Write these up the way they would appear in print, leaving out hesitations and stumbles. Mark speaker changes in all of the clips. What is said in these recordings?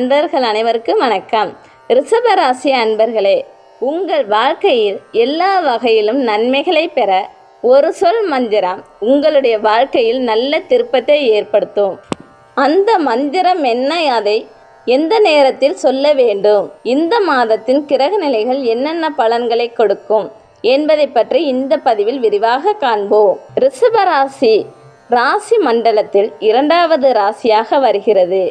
Speaker 1: அன்பர்கள் அனைவருக்கும் வணக்கம். ரிஷபராசி அன்பர்களே, உங்கள் வாழ்க்கையில் எல்லா வகையிலும் நன்மைகளை பெற ஒரு சொல் மந்திரம் உங்களுடைய வாழ்க்கையில் நல்ல திருப்பத்தை ஏற்படுத்தும். அந்த மந்திரம் என்ன, அதை எந்த நேரத்தில் சொல்ல வேண்டும், இந்த மாதத்தின் கிரக நிலைகள் என்னென்ன பலன்களை கொடுக்கும் என்பதை பற்றி இந்த பதிவில் விரிவாக காண்போம். ரிஷபராசி ராசி மண்டலத்தில் 2வது ராசியாக வருகிறது.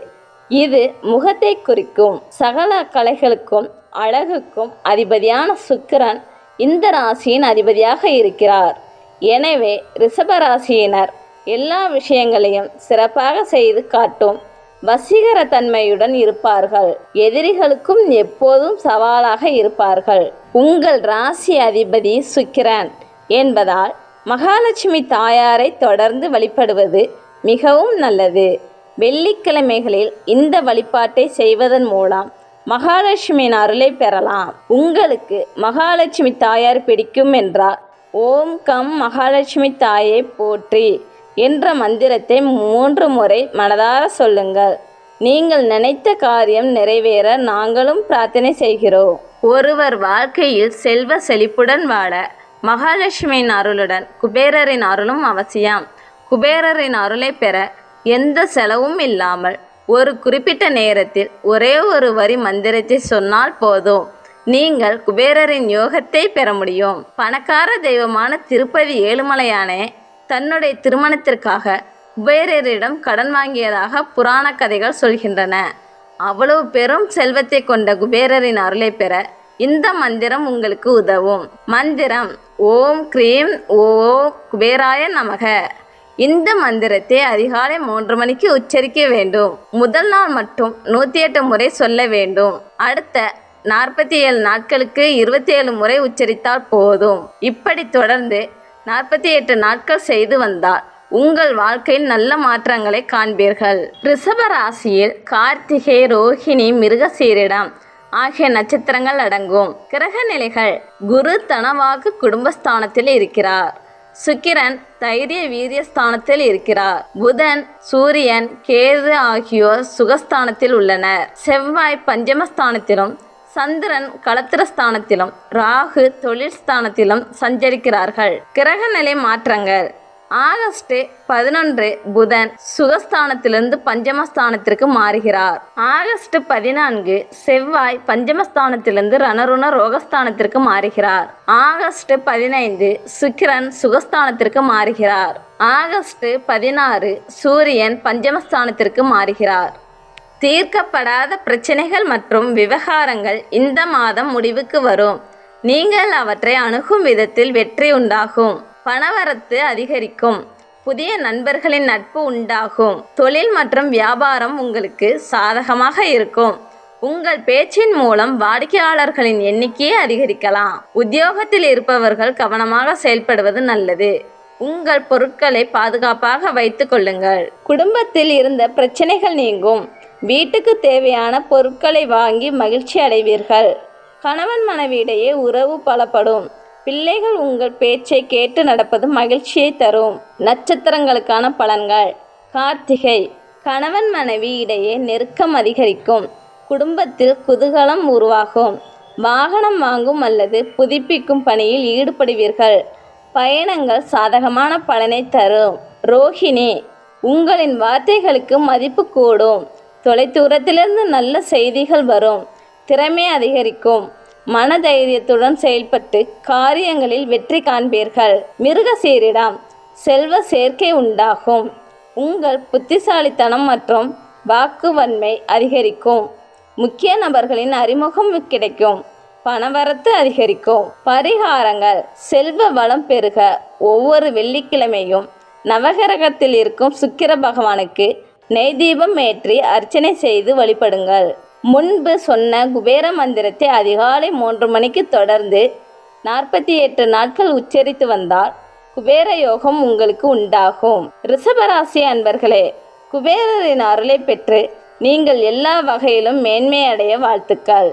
Speaker 1: இது முகத்தை குறிக்கும். சகல கலைகளுக்கும் அழகுக்கும் அதிபதியான சுக்கிரன் இந்த ராசியின் அதிபதியாக இருக்கிறார். எனவே ரிஷபராசியினர் எல்லா விஷயங்களையும் சிறப்பாக செய்து காட்டும் வசீகர தன்மையுடன் இருப்பார்கள். எதிரிகளுக்கும் எப்போதும் சவாலாக இருப்பார்கள். உங்கள் ராசி அதிபதி சுக்கிரன் என்பதால் மகாலட்சுமி தாயாரை தொடர்ந்து வழிபடுவது மிகவும் நல்லது. வெள்ளிக்கிழமைகளில் இந்த வழிபாட்டை செய்வதன் மூலம் மகாலட்சுமியின் அருளை பெறலாம். உங்களுக்கு மகாலட்சுமி தாயார் பிடிக்கும் என்றால் ஓம் கம் மகாலட்சுமி தாயை போற்றி என்ற மந்திரத்தை 3 முறை மனதார சொல்லுங்கள். நீங்கள் நினைத்த காரியம் நிறைவேற நாங்களும் பிரார்த்தனை செய்கிறோம். ஒருவர் வாழ்க்கையில் செல்வ செழிப்புடன் வாழ மகாலட்சுமியின் அருளுடன் குபேரரின் அருளும் அவசியம். குபேரரின் அருளை பெற எந்த செலவும் இல்லாமல் ஒரு குறிப்பிட்ட நேரத்தில் ஒரே ஒரு வரி மந்திரத்தை சொன்னால் போதும், நீங்கள் குபேரரின் யோகத்தை பெற முடியும். பணக்கார தெய்வமான திருப்பதி ஏழுமலையானே தன்னுடைய திருமணத்திற்காக குபேரரிடம் கடன் வாங்கியதாக புராண கதைகள் சொல்கின்றன. அவ்வளவு பெரும் செல்வத்தை கொண்ட குபேரரின் அருளை பெற இந்த மந்திரம் உங்களுக்கு உதவும். மந்திரம் ஓம் க்ரீம் ஓம் குபேராய நமக. இந்த மந்திரத்தை அதிகாலை 3 மணிக்கு உச்சரிக்க வேண்டும். முதல் நாள் மட்டும் 108 முறை சொல்ல வேண்டும். அடுத்த 47 நாட்களுக்கு 27 முறை உச்சரித்தால் போதும். இப்படி தொடர்ந்து 48 நாட்கள் செய்து வந்தால் உங்கள் வாழ்க்கையில் நல்ல மாற்றங்களை காண்பீர்கள். ரிஷப ராசியில் கார்த்திகை, ரோஹிணி, மிருகசீரிடம் ஆகிய நட்சத்திரங்கள் அடங்கும். கிரக நிலைகள்: குரு தனவாக்கு குடும்பஸ்தானத்தில் இருக்கிறார். சுக்கிரன் தைரிய வீரியஸ்தானத்தில் இருக்கிறார். புதன், சூரியன், கேது ஆகியோர் சுகஸ்தானத்தில் உள்ளனர். செவ்வாய் பஞ்சமஸ்தானத்திலும் சந்திரன் களத்திரஸ்தானத்திலும் ராகு தொழில் ஸ்தானத்திலும் சஞ்சரிக்கிறார்கள். கிரக நிலை மாற்றங்கள்: ஆகஸ்ட் 11 புதன் சுகஸ்தானத்திலிருந்து பஞ்சமஸ்தானத்திற்கு மாறுகிறார். ஆகஸ்ட் 14 செவ்வாய் பஞ்சமஸ்தானத்திலிருந்து ரணருண ரோகஸ்தானத்திற்கு மாறுகிறார். ஆகஸ்ட் 15 சுக்கிரன் சுகஸ்தானத்திற்கு மாறுகிறார். ஆகஸ்ட் 16 சூரியன் பஞ்சமஸ்தானத்திற்கு மாறுகிறார். தீர்க்கப்படாத பிரச்சனைகள் மற்றும் விவகாரங்கள் இந்த மாதம் முடிவுக்கு வரும். நீங்கள் அவற்றை அணுகும் விதத்தில் வெற்றி உண்டாகும். பணவரத்து அதிகரிக்கும். புதிய நண்பர்களின் நட்பு உண்டாகும். தொழில் மற்றும் வியாபாரம் உங்களுக்கு சாதகமாக இருக்கும். உங்கள் பேச்சின் மூலம் வாடிக்கையாளர்களின் எண்ணிக்கையை அதிகரிக்கலாம். உத்தியோகத்தில் இருப்பவர்கள் கவனமாக செயல்படுவது நல்லது. உங்கள் பொருட்களை பாதுகாப்பாக வைத்துக் கொள்ளுங்கள். குடும்பத்தில் இருந்த பிரச்சனைகள் நீங்கும். வீட்டுக்கு தேவையான பொருட்களை வாங்கி மகிழ்ச்சி அடைவீர்கள். கணவன் மனைவியிடையே உறவு பலப்படும். பிள்ளைகள் உங்கள் பேச்சை கேட்டு நடப்பது மகிழ்ச்சியை தரும். நட்சத்திரங்களுக்கான பலன்கள்: கார்த்திகை, கணவன் மனைவி இடையே நெருக்கம் அதிகரிக்கும். குடும்பத்தில் குதூகலம் உருவாகும். வாகனம் வாங்கும் அல்லது புதுப்பிக்கும் பணியில் ஈடுபடுவீர்கள். பயணங்கள் சாதகமான பலனை தரும். ரோஹிணி, உங்களின் வார்த்தைகளுக்கு மதிப்பு கூடும். தொலைதூரத்திலிருந்து நல்ல செய்திகள் வரும். திறமை அதிகரிக்கும். மனதைரியத்துடன் செயல்பட்டு காரியங்களில் வெற்றி காண்பீர்கள். மிருகசீரிடம் செல்வ சேர்க்கை உண்டாகும். உங்கள் புத்திசாலித்தனம் மற்றும் வாக்குவன்மை அதிகரிக்கும். முக்கிய நபர்களின் அறிமுகம் கிடைக்கும். பணவரத்து அதிகரிக்கும். பரிகாரங்கள்: செல்வ வளம் பெருக ஒவ்வொரு வெள்ளிக்கிழமையும் நவகிரகத்தில் இருக்கும் சுக்கிர பகவானுக்கு நெய் தீபம் ஏற்றி அர்ச்சனை செய்து வழிபடுங்கள். முன்பு சொன்ன குபேர மந்திரத்தை அதிகாலை 3 மணிக்கு தொடர்ந்து 48 நாட்கள் உச்சரித்து வந்தால் குபேர யோகம் உங்களுக்கு உண்டாகும். ரிஷபராசி அன்பர்களே, குபேரரின் அருளை பெற்று நீங்கள் எல்லா வகையிலும் மேன்மை அடைய வாழ்த்துக்கள்.